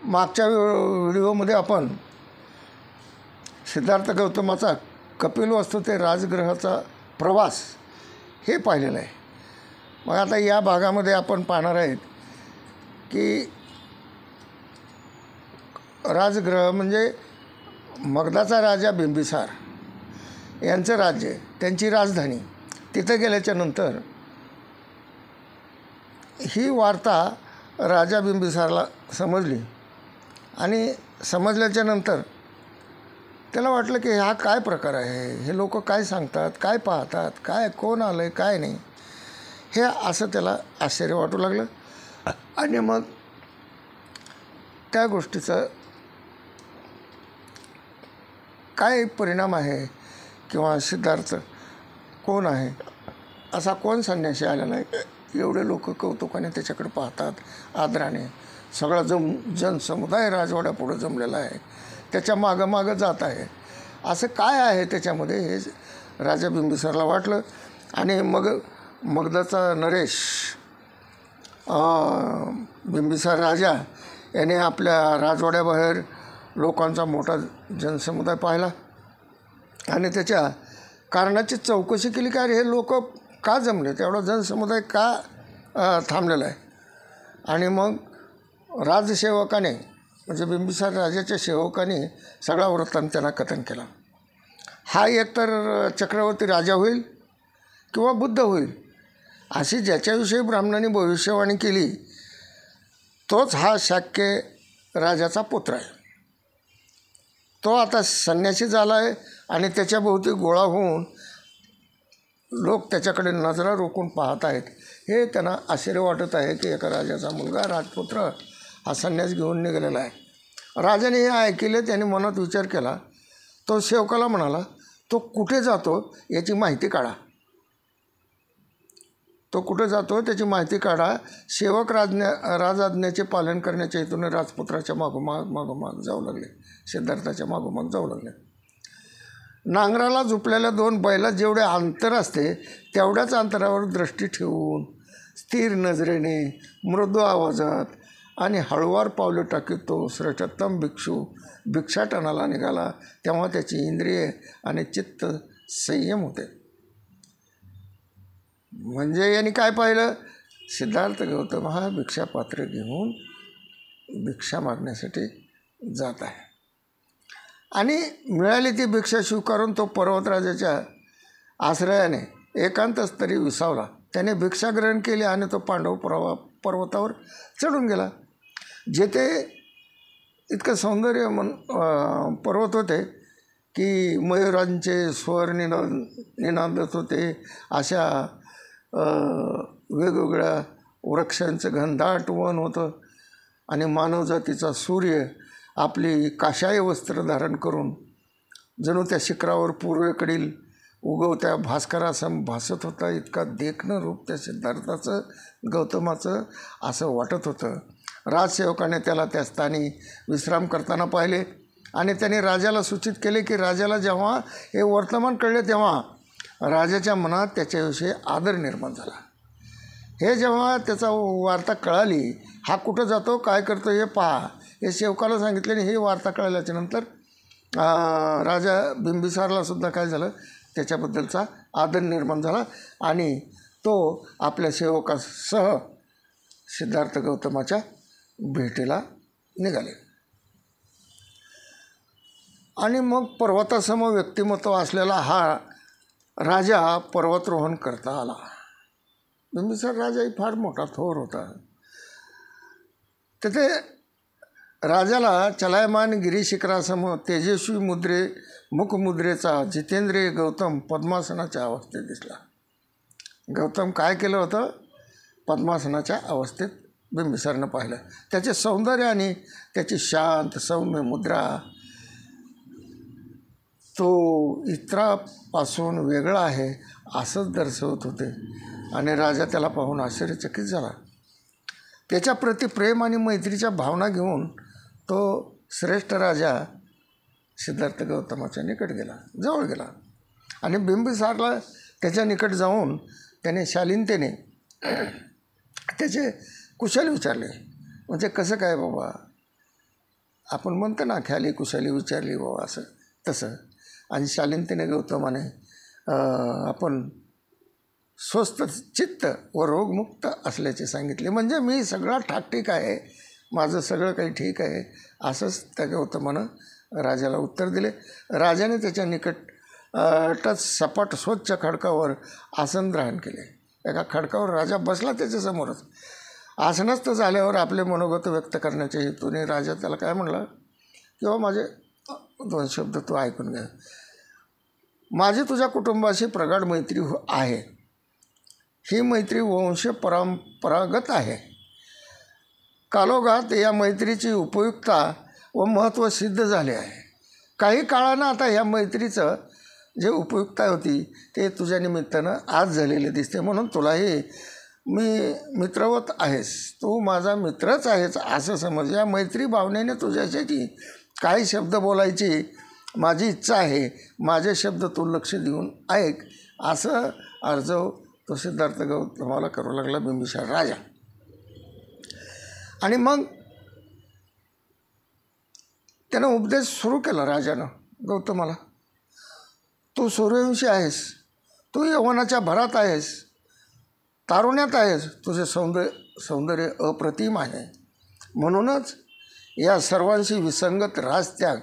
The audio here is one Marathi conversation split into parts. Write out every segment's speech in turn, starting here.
मागच्या व्हिडिओमध्ये आपण सिद्धार्थ गौतमाचा कपिलवस्तू ते राजगृहाचा प्रवास हे पाहिलेलं आहे. मग आता या भागामध्ये आपण पाहणार आहेत की राजगृह म्हणजे मगधाचा राजा बिंबिसार यांचं राज्य, त्यांची राजधानी. तिथं गेल्याच्या नंतर ही वार्ता राजा बिंबिसारला समजली आणि समजल्याच्या नंतर त्याला वाटलं की हा काय प्रकार आहे, हे लोक काय सांगतात, काय पाहतात, काय कोण आलं आहे काय नाही, हे असं त्याला आश्चर्य वाटू लागलं. आणि मग त्या गोष्टीचं काय परिणाम आहे किंवा सिद्धार्थ कोण आहे, असा कोण संन्यासी आलेला आहे, एवढे लोक कौतुकाने त्याच्याकडे पाहतात, आदराने. सगळा जनसमुदाय राजवाड्यापुढं जमलेला आहे, त्याच्या मागं जात आहे. असं काय आहे त्याच्यामध्ये हे राजा बिंबिसारला वाटलं. आणि मग मगधाचा नरेश बिंबिसार राजा याने आपल्या राजवाड्याबाहेर लोकांचा मोठा जनसमुदाय पाहिला आणि त्याच्या कारणाची चौकशी केली की अरे हे लोक का जमले, तेवढा जनसमुदाय का थांबलेला आहे. आणि मग राजसेवकाने म्हणजे बिंबिसार राजाच्या सेवकाने सगळा वृत्तांत त्यांना कथन केला. हा एकतर चक्रवर्ती राजा होईल किंवा बुद्ध होईल अशी ज्याच्याविषयी ब्राह्मणांनी भविष्यवाणी केली तोच हा शाक्य राजाचा पुत्र आहे. तो आता संन्यासी झाला आहे आणि त्याच्याभोवती गोळा होऊन लोक त्याच्याकडे नजरा रोखून पाहत आहेत. हे त्यांना आश्चर्य वाटत आहे की एका राजाचा मुलगा राजपुत्र हा संन्यास घेऊन निघालेला आहे. राजाने हे ऐकले, त्याने मनात विचार केला. तो सेवकाला म्हणाला, तो कुठे जातो याची माहिती काढा. तो कुठे जातो त्याची माहिती काढा. सेवक राजाज्ञेचे पालन करण्याच्या हेतूने राजपुत्राच्या मागोमाग जाऊ लागले, सिद्धार्थाच्या मागोमाग जाऊ लागले. नांगराला झुपलेल्या दोन बैला जेवढे अंतर असते तेवढ्याच अंतरावर दृष्टी ठेवून स्थिर नजरेने मृदू आवाजात आणि हळुवार पावले टाकीत तो श्रेष्ठतम भिक्षू भिक्षाटनाला निघाला. तेव्हा त्याची इंद्रिये आणि चित्त संयम होते. म्हणजे यांनी काय पाहिलं, सिद्धार्थ गौतम हा भिक्षापात्र घेऊन भिक्षा मागण्यासाठी जात आहे आणि मिळाली ती भिक्षा स्वीकारून तो पर्वतराजाच्या आश्रयाने एकांतस्तरी विसावला. त्याने भिक्षा ग्रहण केली आणि तो पांडव पर्वतावर चढून गेला. जेथे इतकं सौंदर्य पर्वत होते की मयुरांचे स्वर निनादत होते. अशा वेगवेगळ्या वृक्षांचं घनदाट वन होतं आणि मानवजातीचा सूर्य आपली काशाय वस्त्र धारण करून जणू त्या शिखरावर पूर्वेकडील उगवत्या भास्करासम भासत होता. इतका देखणं रूप त्या सिद्धार्थाचं गौतमाचं असं वाटत होतं. राजसेवकाने त्याला त्या स्थानी विश्राम करताना पाहिले आणि त्याने राजाला सूचित केले की राजाला जेव्हा हे वर्तमान कळले तेव्हा राजाच्या मनात त्याच्याविषयी आदर निर्माण झाला. हे जेव्हा त्याचा वार्ता कळाली, हा कुठं जातो काय करतो हे पहा, हे सेवकाला सांगितल्याने ही वार्ता कळल्याच्या नंतर राजा बिंबिसारला सुद्धा काय झालं, त्याच्याबद्दलचा आदर निर्माण झाला आणि तो आपल्या सेवकासह सिद्धार्थ गौतमाच्या भेटीला निघाले. आणि मग पर्वतासम व्यक्तिमत्व असलेला हा राजा पर्वतरोहण करता आला. बिंबिसार राजाही फार मोठा थोर होता. तेथे राजाला चलायमान गिरीशिखरासमोर तेजस्वी मुखमुद्रेचा जितेंद्रिय गौतम पद्मासनाच्या अवस्थेत दिसला. गौतम काय केलं होतं, पद्मासनाच्या अवस्थेत बिंबिसारनं पाहिलं. त्याचे सौंदर्य आणि त्याची शांत सौम्य मुद्रा तो इतरापासून वेगळा आहे असंच दर्शवत होते आणि राजा त्याला पाहून आश्चर्यचकित झाला. त्याच्याप्रती प्रेम आणि मैत्रीच्या भावना घेऊन तो श्रेष्ठ राजा सिद्धार्थ गौतमाच्या निकट गेला, जवळ गेला आणि बिंबिसारला त्याच्या निकट जाऊन त्याने शालीनतेने त्याचे कुशल विचारले. म्हणजे कसं काय बाबा, आपण म्हणतो ना ख्याली कुशाली विचारली बाबा असं तसं. आणि शालीनतेने गौतमाने आपण स्वस्थ चित्त व रोगमुक्त असल्याचे सांगितले. म्हणजे मी सगळा ठाकठीक आहे, माझं सगळं काही ठीक आहे असंच त्या गौतमानं राजाला उत्तर दिले. राजाने त्याच्या निकटच सपाट स्वच्छ खडकावर आसन ग्रहण केले. एका खडकावर राजा बसला त्याच्यासमोरच. आसनस्थ झाल्यावर आपले मनोगत व्यक्त करण्याच्या हेतूने राजा त्याला काय म्हणला, किंवा माझे 2 शब्द तू ऐकून घ्या. माझी तुझ्या कुटुंबाशी प्रगाढ मैत्री आहे. ही मैत्री वंश परंपरागत आहे. कालोगात या मैत्रीची उपयुक्तता व महत्त्व सिद्ध झाले आहे. काही काळानं आता ह्या मैत्रीचं जे उपयुक्तता होती ते तुझ्या निमित्तानं आज झालेले दिसते. म्हणून तुलाही मी मित्रवत आहेस, तू माझा मित्रच आहेस असं समज. या मैत्री भावनेने तुझ्यासाठी काही शब्द बोलायची माझी इच्छा आहे. माझे शब्द तू लक्ष देऊन ऐक असं अर्जव तो सिद्धार्थ गौतमाला करू लागला बिंबिसार राजा. आणि मग त्यानं उपदेश सुरू केला राजानं गौतमाला. तू सूर्यवंशी आहेस, तू यौवनाच्या भरात आहेस, तारुण्यात आहेस, तुझे सौंदर्य अप्रतिम आहे. म्हणूनच या सर्वांशी विसंगत राजत्याग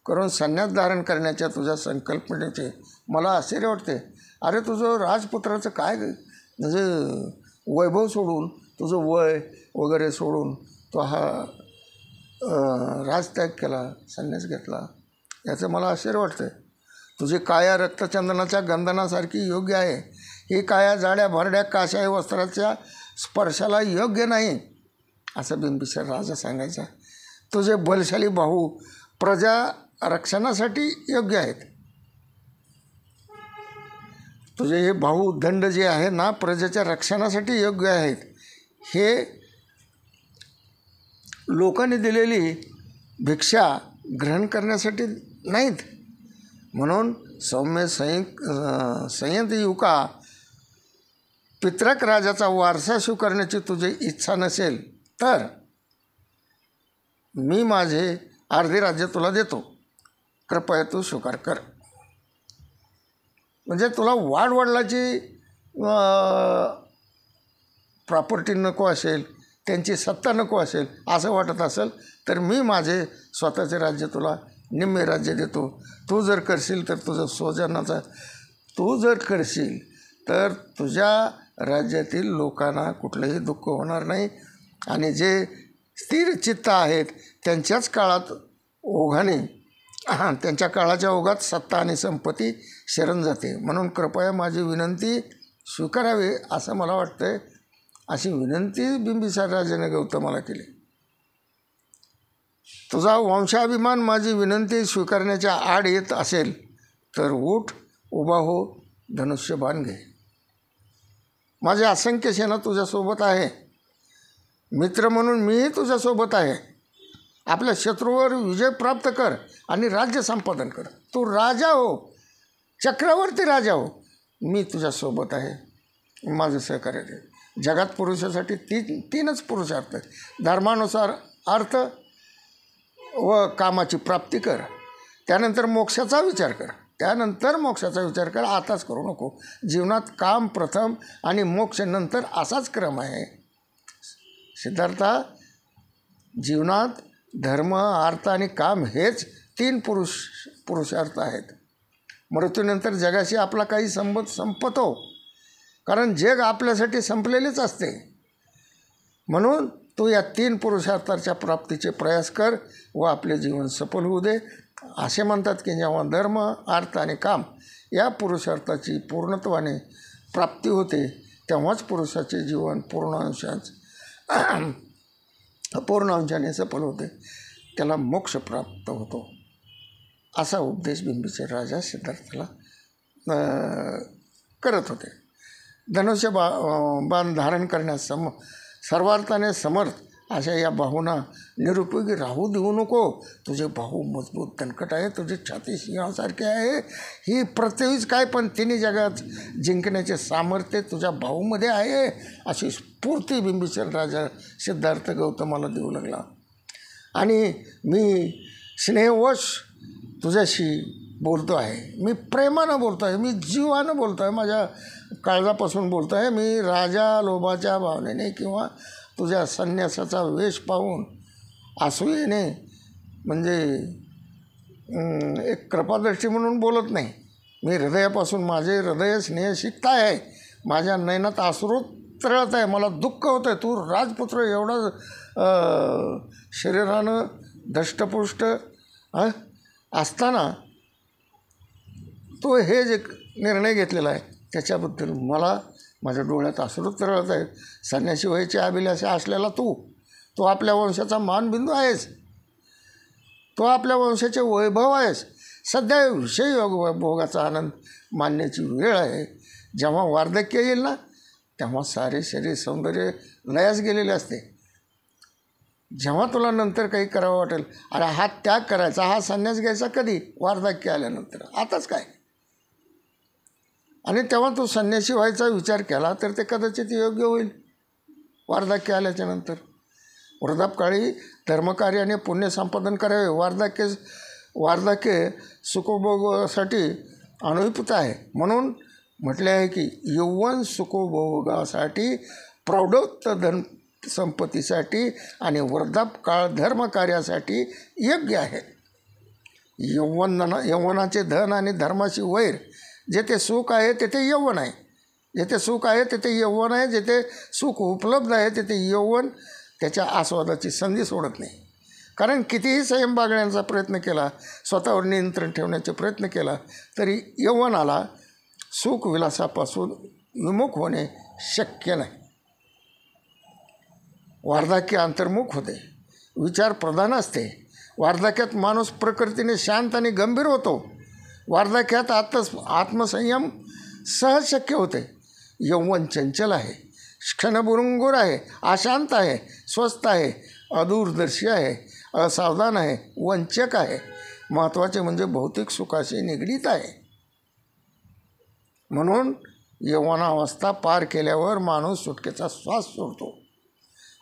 करून संन्यास धारण करण्याच्या तुझ्या संकल्पनेचे मला आश्चर्य वाटते. अरे तुझं राजपुत्राचं काय म्हणजे वैभव सोडून, तुझं वय वगैरे सोडून तो हा राजत्याग केला, संन्यास घेतला, याचं मला आश्चर्य वाटतं. तुझी काया रक्तचंदनाच्या गंधनासारखी योग्य आहे. ही काया जाड्या भरड्या काशाही वस्त्राच्या स्पर्शाला योग्य नाही असं बिंबिसार राजा सांगायचा. तुझे बलशाली भाऊ प्रजा रक्षणासाठी योग्य आहेत. तुझे हे भाऊ दंड जे आहे ना प्रजेच्या रक्षणासाठी योग्य आहेत. हे लोकांनी दिलेली भिक्षा ग्रहण करण्यासाठी नाहीत. म्हणून सौम्य संयत युका पित्रक राजाचा वारसा स्वीकारण्याची तुझी इच्छा नसेल तर मी माझे अर्धे राज्य तुला देतो, कृपया तू स्वीकार कर. म्हणजे तुला वाडवडिलाची प्रॉपर्टी नको असेल, त्यांची सत्ता नको असेल असं वाटत असेल तर मी माझे स्वतःचे राज्य तुला निम्मे राज्य देतो. तू जर करशील तर तुझं स्वजनाचा, तू जर करशील तर तुझ्या राज्यातील लोकांना कुठलंही दुःख होणार नाही. आणि जे स्थिर चित्त आहेत त्यांच्याच काळात ओघाने त्यांच्या काळाच्या ओघात सत्ता आणि संपत्ती शरण जाते. म्हणून कृपया माझी विनंती स्वीकारावी असं मला वाटतंय. अशी विनंती बिंबिसार राजाने गौतमाला केली. तुझा वंशाभिमान माझी विनंती स्वीकारण्याच्या आड येत असेल तर उठ, उभा हो, धनुष्यबाण घे. माझे असंख्य सेना तुझ्यासोबत आहे. मित्र म्हणून मीही तुझ्यासोबत आहे. आपल्या शत्रूवर विजय प्राप्त कर आणि राज्य संपादन कर. तू राजा हो, चक्रवर्ती राजा हो, मी तुझ्यासोबत आहे. माझं सहकार्य दे. जगात पुरुषासाठी तीनच पुरुषार्थ आहेत. धर्मानुसार अर्थ व कामाची प्राप्ती कर, त्यानंतर मोक्षाचा विचार कर, त्यानंतर मोक्षाचा विचार कर. आताच करू नको. जीवनात काम प्रथम आणि मोक्ष नंतर असाच क्रम आहे. सिद्धार्था, जीवनात धर्म, अर्थ आणि काम हेच 3 पुरुषार्थ आहेत. मृत्यूनंतर जगाशी आपला काही संबंध संपतो, कारण जग आपल्यासाठी संपलेलेच असते. म्हणून तू या 3 पुरुषार्थाच्या प्राप्तीचे प्रयास कर व आपले जीवन सफल होऊ दे. असे म्हणतात की जेव्हा धर्म, अर्थ आणि काम या पुरुषार्थाची पूर्णत्वाने प्राप्ती होते तेव्हाच पुरुषाचे जीवन पूर्ण अंशाने सफल होते, त्याला मोक्ष प्राप्त होतो. असा उपदेश बिंबिसार राजा सिद्धार्थाला करत होते. धनुष्य बाण धारण करण्यास सर्वार्थाने समर्थ अशा या बाहूंना निरुपयोगी राहू देऊ नको. तुझे बाहू मजबूत दणकट आहे, तुझी छाती सिंहासारखी आहे. ही प्रत्येकीच काय पण तिन्ही जगात जिंकण्याचे सामर्थ्य तुझ्या बाहूमध्ये आहे अशी स्फूर्ती बिंबिसार राजा सिद्धार्थ गौतमाला देऊ लागला. आणि मी स्नेहवश तुझ्याशी बोलतो आहे, मी प्रेमानं बोलतो आहे, मी जीवानं बोलतो आहे, माझ्या काळजापासून बोलतो आहे. मी राजा लोभाच्या भावनेने किंवा तुझ्या संन्यासाचा वेश पाहून असूयेने म्हणजे एक कृपादृष्टी म्हणून बोलत नाही. मी हृदयापासून, माझे हृदय स्नेहसिक्त आहे, माझ्या नयनात अश्रू तरळत आहे, मला दुःख होतं आहे. तू राजपुत्र एवढा शरीरानं धष्टपुष्ट असताना तो हे जे निर्णय घेतलेला आहे त्याच्याबद्दल मला माझ्या डोळ्यात अश्रू तरळत आहेत. संन्यासी व्हायची अभिलाषा असलेला तू आपल्या वंशाचा मानबिंदू आहेस, तो आपल्या वंशाचे वैभव आहेस. सध्या विषय भोगाचा आनंद मानण्याची वेळ आहे. जेव्हा वार्धक्य येईल ना तेव्हा सारे शरीर सौंदर्य लयास गेलेले असते. जेव्हा तुला नंतर काही करावं वाटेल, अरे हा त्याग करायचा, हा संन्यास घ्यायचा कधी? वार्धक्य आल्यानंतर. आताच काय? आणि तेव्हा तू संन्यासी व्हायचा विचार केला तर ते कदाचित योग्य होईल वार्धक्य आल्याच्या नंतर. वृद्धापकाळी धर्मकार्याने पुण्य संपादन करावे. वार्धक्य सुखोभोगासाठी अनुपयुक्त आहे. म्हणून म्हटले आहे की यौवन सुखोभोगासाठी, प्रौढत्व धन संपत्तीसाठी आणि वृद्धापकाळ धर्मकार्यासाठी योग्य आहे. यौवनाचे धन आणि धर्माची वैर. जेथे सुख आहे तेथे यौवन आहे, जेथे सुख आहे तेथे यौवन आहे, जेथे सुख उपलब्ध आहे तेथे यौवन त्याच्या आस्वादाची संधी सोडत नाही. कारण कितीही संयम बाळगण्याचा प्रयत्न केला, स्वतःवर नियंत्रण ठेवण्याचा प्रयत्न केला तरी यौवनाला सुख विलासापासून विमुख होणे शक्य नाही. वार्धक्य अंतर्मुख होते, विचार प्रधान असते. वार्धक्यात माणूस प्रकृतीने शांत आणि गंभीर होतो. वार्धक्यात आत्मसंयम सहज शक्य होते. यौवन चंचल आहे, क्षणभुरंगुर आहे, अशांत आहे, स्वस्थ आहे, अदूरदर्शी आहे, असावधान आहे, वंचक आहे. महत्त्वाचे म्हणजे भौतिक सुखाशी निगडीत आहे. म्हणून यौवनावस्था पार केल्यावर माणूस सुटकेचा श्वास सोडतो.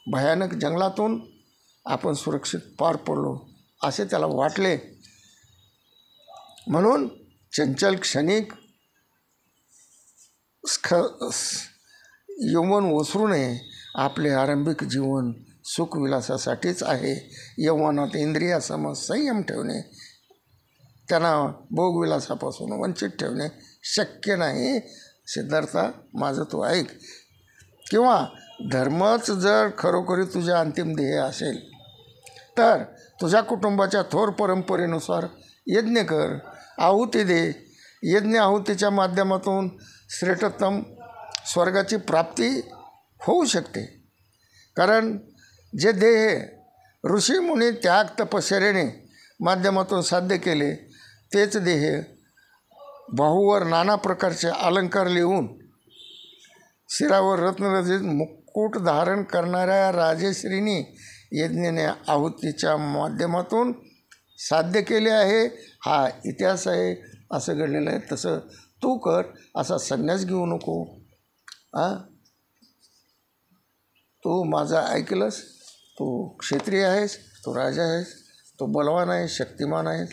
भयानक जंगलातून आपण सुरक्षित पार पडलो असे त्याला वाटले. म्हणून चंचल क्षणिक यौवन ओसरू नये. आपले आरंभिक जीवन सुखविलासासाठीच आहे. यौवनात इंद्रियासम संयम ठेवणे, त्यांना भोगविलासापासून वंचित ठेवणे शक्य नाही. सिद्धार्था, माझं तू ऐक. किंवा धर्मच जर खरोखरी तुझ्या अंतिम ध्येय असेल तर तुझ्या कुटुंबाच्या थोर परंपरेनुसार यज्ञ कर, आहुती दे. यज्ञ आहुतीच्या माध्यमातून श्रेष्ठतम स्वर्गाची प्राप्ती होऊ शकते. कारण जे ध्येय ऋषीमुनी त्याग तपश्चर्येने माध्यमातून साध्य केले तेच ध्येय बाहूवर नाना प्रकारचे अलंकार लिहून शिरावर रत्नरचित मुकुट धारण करणाऱ्या राजश्रीनी यज्ञाने आहुतीच्या माध्यमातून साध्य केले आहे. हा इतिहास आहे, असं घडलेलं आहे. तसं तू कर, असा संन्यास घेऊ नको. तू माझा ऐकलंस, तू क्षत्रिय आहेस, तू राजा आहेस, तू बलवान आहेस, शक्तिमान आहेस.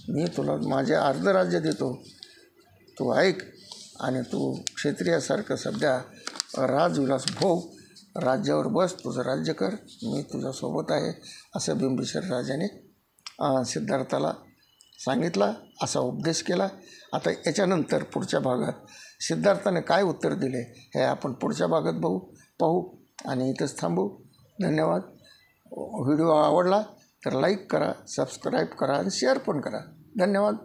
मी तुला माझे अर्ध राज्य देतो, तू ऐक. आणि तू क्षत्रियासारखं सध्या राजविलास भोग, राज्यावर बस, तुझं राज्य कर, मी तुझ्यासोबत आहे, असं बिंबिसार राजाने सिद्धार्थाला सांगितला, असा उपदेश केला. आता याच्यानंतर पुढच्या भागात सिद्धार्थाने काय उत्तर दिले हे आपण पुढच्या भागात पाहू आणि इथंच थांबू. धन्यवाद. व्हिडिओ आवडला तर लाईक करा, सबस्क्राईब करा आणि शेअर पण करा. धन्यवाद.